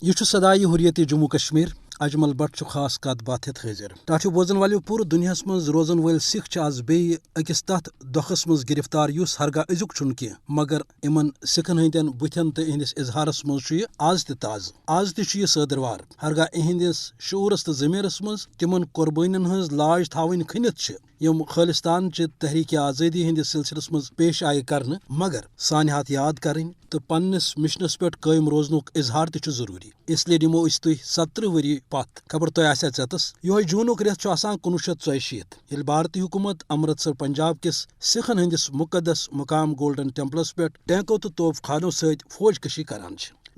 یہ صدائے حریت جموں کشمیر اجمل بٹ خاص کت بات ہت حاضر تاچو بوزن والو پور دنیا مز روزن ول سکھ آز بی اکس تت دخس مز گرفتار اس ہرگاہ ازیک چھن کی مگر ان سکھن ہندین بتن تو اہندس اظہارس مز آز تاز تہ صدروار ہرگاہ اہندس شعورس تو ضمیرس مز تمن قربانین ہز لاج تھاون کھنت یم خالستان چہ تحریک آزادی ہندس سلسلس مز پیش آئے کرنے مگر سانحات یاد کریں تو پنس مشنس پہ قائم روزنک اظہار تہ ضروری اس لیے نمو اس تھی 17 وری پتھ خبر تہ آسیا ژیتس یہ جونک رت 1984 یل بھارتی حکومت امرتسر پنجاب کس سکھن ہندس مقدس مقام گولڈن ٹیمپلس پہ ٹینکو تو توف خانوں ست فوج کشی کران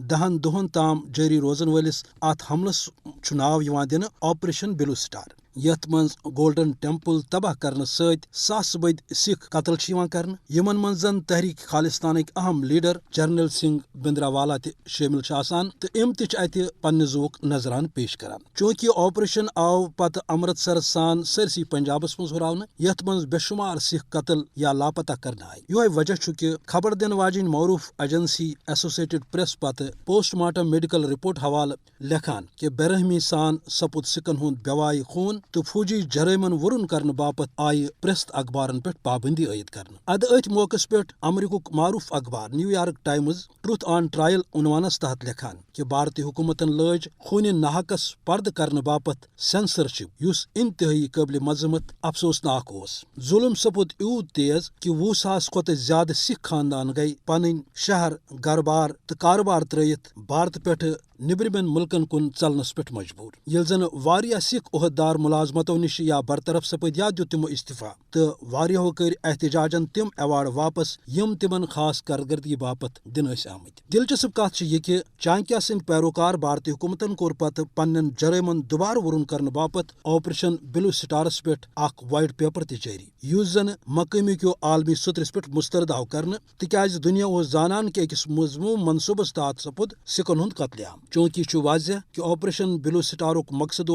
10 دہن تام جاری روزن ولس ات حملس ناو دن آپریشن بلو سٹار یت من گولڈن ٹیمپل تباہ کرنے ست ساس بد سکھ قتل کرنے یمن من زن تحریک خالستانک اہم لیڈر جرنیل سنگھ بندرا والا تہ شامل تو ام تہ ات پنہ زوک نظران پیش کران چونکہ آپریشن آو پتہ امرتسر سان سرسی پنجابس مز ہراؤنہ یت من بے شمار سکھ قتل یا لاپتہ کرنے آئی یہ وجہ کہ خبر دن واجن معروف ایجنسی ایسوسیٹڈ پریس پتہ پوسٹ مارٹم میڈیکل رپورٹ حوالہ لکھان کہ بے رحمی سان سپد سکھن ہند بیوائی خون تو فوجی جرائمن ورن کرنے باپت آئی پریست اخبارن پہ پابندی عائد کرنے ات موقع پہ امریکہ معروف اخبار New York Times truth on trial عنوانس تحت لکھان کہ بھارتی حکومتن لج خون ناحقس پرد کرنے باپت سینسرشپ اس انتہائی قابل مذمت افسوسناک ظلم سپد ایوت تیز کہ 20 ساس کھت زیادہ سکھ خاندان گئی پن شہر گھر بار تو کاروبار ترت بھارت پہ نبرمن ملکن کن چلنس پہ مجبور یل زن واریاہ سکھ عہدیدار ملازمتوں نش یا برطرف سپد یا دیت تمو استعفا تو واریاہو کر احتجاجن تم ایوارڈ واپس یم تمن خاص کارکردگی باپت دن آمت دلچسپ کت یہ کہ چانکیہ سند پیروکار بھارتی حکومتن کور پتہ پنن جرائمن دوبارہ ورن کرنے باپت آپریشن بلو سٹارس پہ اخ وائٹ پیپر تہ جاری اس زن مقامی کیو عالمی سترس پہ مسترد آو کرنے تکیاز دنیا زانان کہ اکس مضموم منصوبس تحت سپد سکھن ہند قتل عام چونکہ یہ واضح کہ آپریشن بلو سٹارک مقصد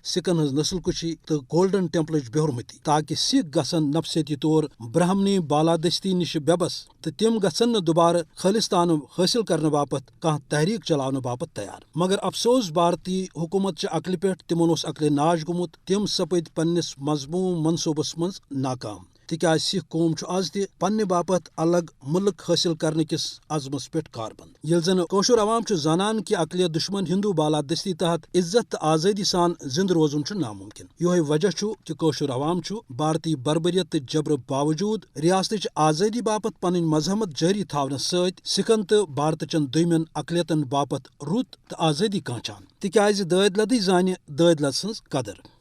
سکھن ہز نسل کشی تو گولڈن ٹیمپلچ بہرمتی تاکہ سکھ گھن نفسیتی طور برہمنی بالادستی نش بے بس تو تم گھن دوبارہ خالستان حاصل کرنے باپت کھانا تحریک چلانے باپت تیار مگر افسوس بھارتی حکومت عقل پہ تمن عقل ناش گومت تم سپد پنس مضموم منصوبس مز ناکام تکیاز سکھ قوم آز تہ پنہ باپت الگ ملک حاصل کرنے کس عزمس پہ کاربند یل زن کوشر عوام زانان کہ اقلیت دشمن ہندو بالادستی تحت عزت تو آزادی سان زند روزن ناممکن یہ وجہ کہ کوشر عوام بھارتی بربریت تو جبر باوجود ریاست آزادی باپت پن مذہمت جاری تھونس ست سکھن تو بھارت چن دویمن اقلیتن باپت رت تو آزادی کانچان تکیاز داد لدی زانہ داد لد سن قدر